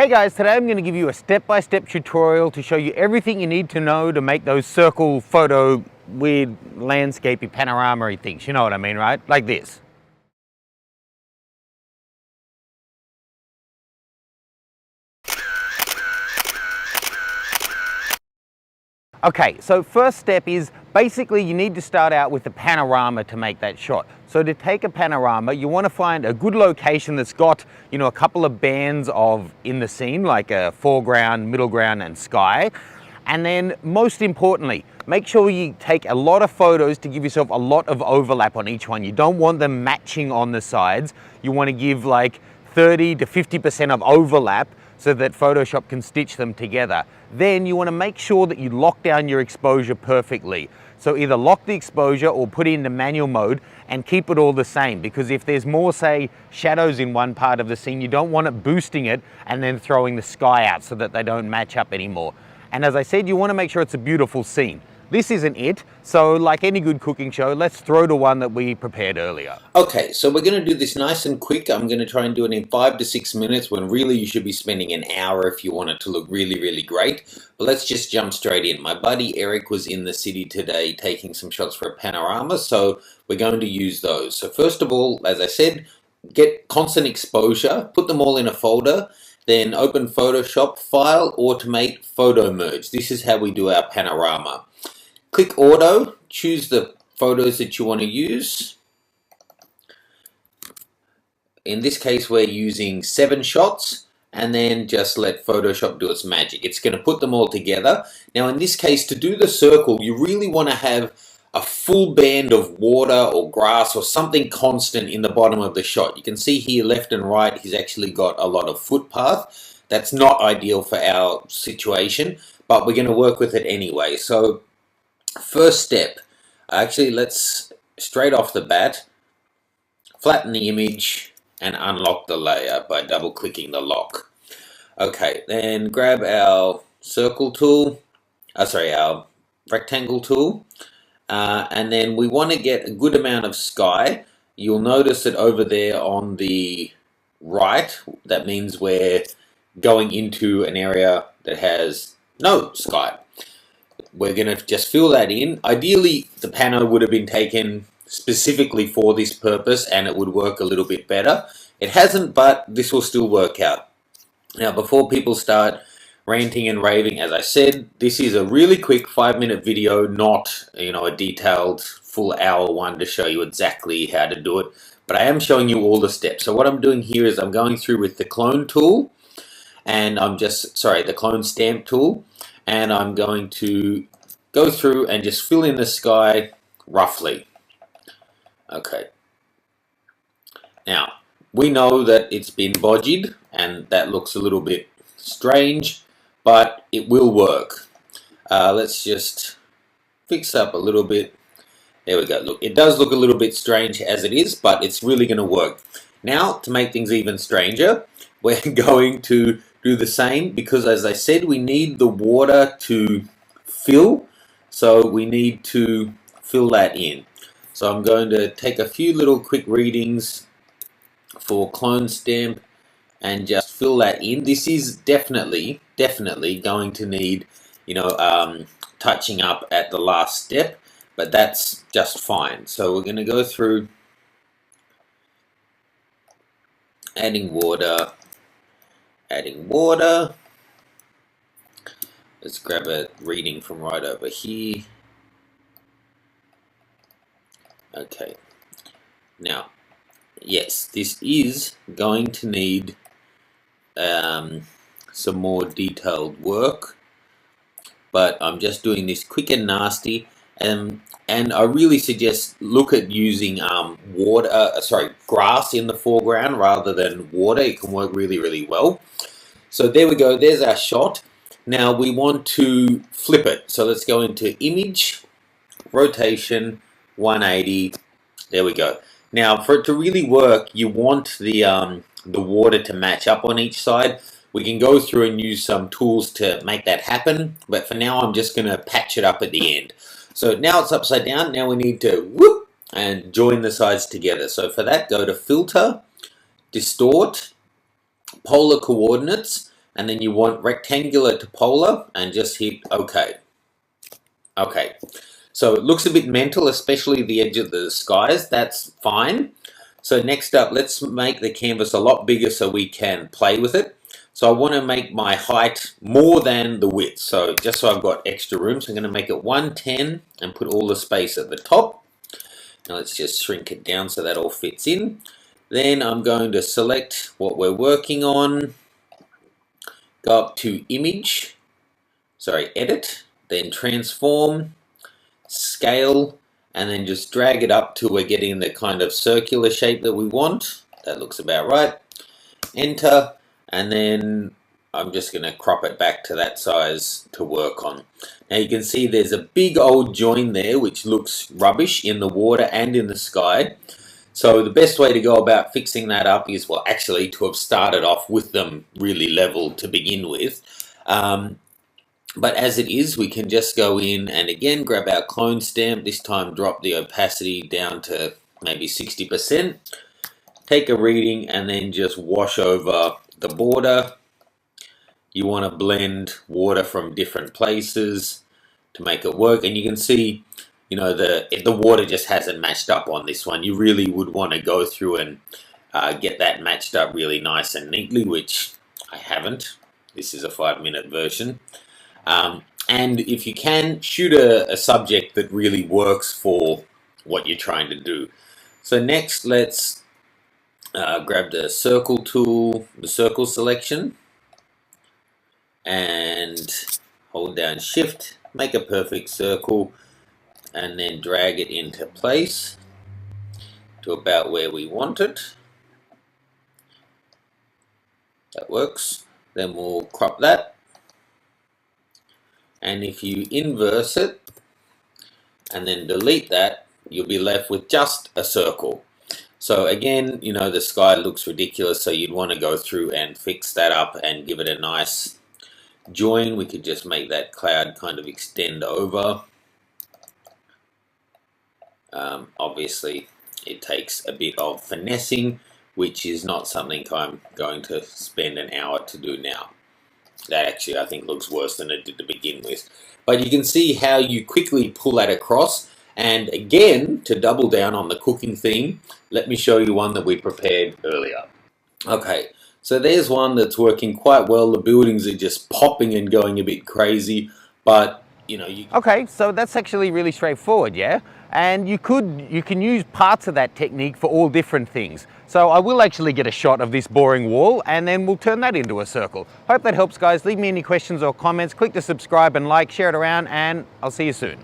Hey guys, today I'm going to give you a step-by-step tutorial to show you everything you need to know to make those circle photo weird landscapey panorama-y things. You know what I mean, right? Like this. Okay, so first step is basically you need to start out with the panorama to make that shot. So to take a panorama, you want to find a good location that's got, a couple of bands of in the scene, like a foreground, middle ground, and sky. And then most importantly, make sure you take a lot of photos to give yourself a lot of overlap on each one. You don't want them matching on the sides. You want to give like 30 to 50% of overlap so that Photoshop can stitch them together. Then you want to make sure that you lock down your exposure perfectly. So either lock the exposure or put it into manual mode and keep it all the same, because if there's more, say, shadows in one part of the scene, you don't want it boosting it and then throwing the sky out so that they don't match up anymore. And as I said, you want to make sure it's a beautiful scene. This isn't it, so like any good cooking show, let's throw to one that we prepared earlier. Okay, so we're going to do this nice and quick. I'm going to try and do it in 5 to 6 minutes when really you should be spending an hour if you want it to look really, really great. But let's just jump straight in. My buddy Eric was in the city today taking some shots for a panorama, so we're going to use those. So first of all, as I said, get constant exposure, put them all in a folder, then open Photoshop, File, Automate, Photo Merge. This is how we do our panorama. Click Auto, choose the photos that you want to use. In this case, we're using 7 shots, and then just let Photoshop do its magic. It's going to put them all together. Now, in this case, to do the circle, you really want to have a full band of water or grass or something constant in the bottom of the shot. You can see here, left and right, he's actually got a lot of footpath. That's not ideal for our situation, but we're going to work with it anyway. So, first step, actually, let's straight off the bat, flatten the image and unlock the layer by double clicking the lock. Okay, then grab our circle tool, our rectangle tool, and then we want to get a good amount of sky. You'll notice that over there on the right, that means we're going into an area that has no sky. We're going to just fill that in. Ideally, the pano would have been taken specifically for this purpose and it would work a little bit better. It hasn't, but this will still work out. Now, before people start ranting and raving, as I said, this is a really quick 5-minute video, not a detailed full hour one to show you exactly how to do it. But I am showing you all the steps. So what I'm doing here is I'm going through with the clone tool, and the clone stamp tool, and I'm going to go through and just fill in the sky roughly. Okay. Now, we know that it's been bodged, and that looks a little bit strange, but it will work. Let's just fix up a little bit. There we go. Look, it does look a little bit strange as it is, but it's really going to work. Now, to make things even stranger, we're going to do the same, because as I said, we need the water to fill, so we need to fill that in. So I'm going to take a few little quick readings for clone stamp and just fill that in. This is definitely going to need, touching up at the last step, but that's just fine. So we're going to go through adding water. Let's grab a reading from right over here. Okay. Now, yes, this is going to need some more detailed work, but I'm just doing this quick and nasty, and I really suggest look at using grass in the foreground rather than water. It can work really, really well. So there we go, there's our shot. Now we want to flip it. So let's go into Image, Rotation, 180. There we go. Now for it to really work, you want the water to match up on each side. We can go through and use some tools to make that happen, but for now I'm just going to patch it up at the end. So now it's upside down. Now we need to whoop and join the sides together. So for that, go to Filter, Distort, Polar Coordinates, and then you want rectangular to polar, and just hit OK. Okay, so it looks a bit mental, especially the edge of the skies. That's fine. So next up, let's make the canvas a lot bigger so we can play with it. So I want to make my height more than the width. So just so I've got extra room, so I'm going to make it 110 and put all the space at the top. Now let's just shrink it down so that all fits in. Then I'm going to select what we're working on. Go up to Image, Edit, then Transform, Scale, and then just drag it up till we're getting the kind of circular shape that we want. That looks about right. Enter, and then I'm just going to crop it back to that size to work on. Now you can see there's a big old join there which looks rubbish in the water and in the sky. So the best way to go about fixing that up is, well, actually to have started off with them really level to begin with. But as it is, we can just go in and again grab our clone stamp, this time drop the opacity down to maybe 60%, take a reading and then just wash over the border. You want to blend water from different places to make it work, and you can see, you know, if the water just hasn't matched up on this one, you really would want to go through and get that matched up really nice and neatly, which I haven't. This is a 5-minute version. And if you can, shoot a subject that really works for what you're trying to do. So next, let's grab the circle tool, the circle selection, and hold down Shift, make a perfect circle, and then drag it into place to about where we want it. That works. Then we'll crop that. And if you inverse it and then delete that, you'll be left with just a circle. So again, you know, the sky looks ridiculous, so you'd want to go through and fix that up and give it a nice join. We could just make that cloud kind of extend over. Obviously, it takes a bit of finessing, which is not something I'm going to spend an hour to do now. That actually, I think, looks worse than it did to begin with. But you can see how you quickly pull that across. And again, to double down on the cooking theme, let me show you one that we prepared earlier. Okay, so there's one that's working quite well. The buildings are just popping and going a bit crazy, but you know, Okay, so that's actually really straightforward, yeah? And you can use parts of that technique for all different things. So I will actually get a shot of this boring wall and then we'll turn that into a circle. Hope that helps, guys. Leave me any questions or comments. Click to subscribe and like, share it around, and I'll see you soon.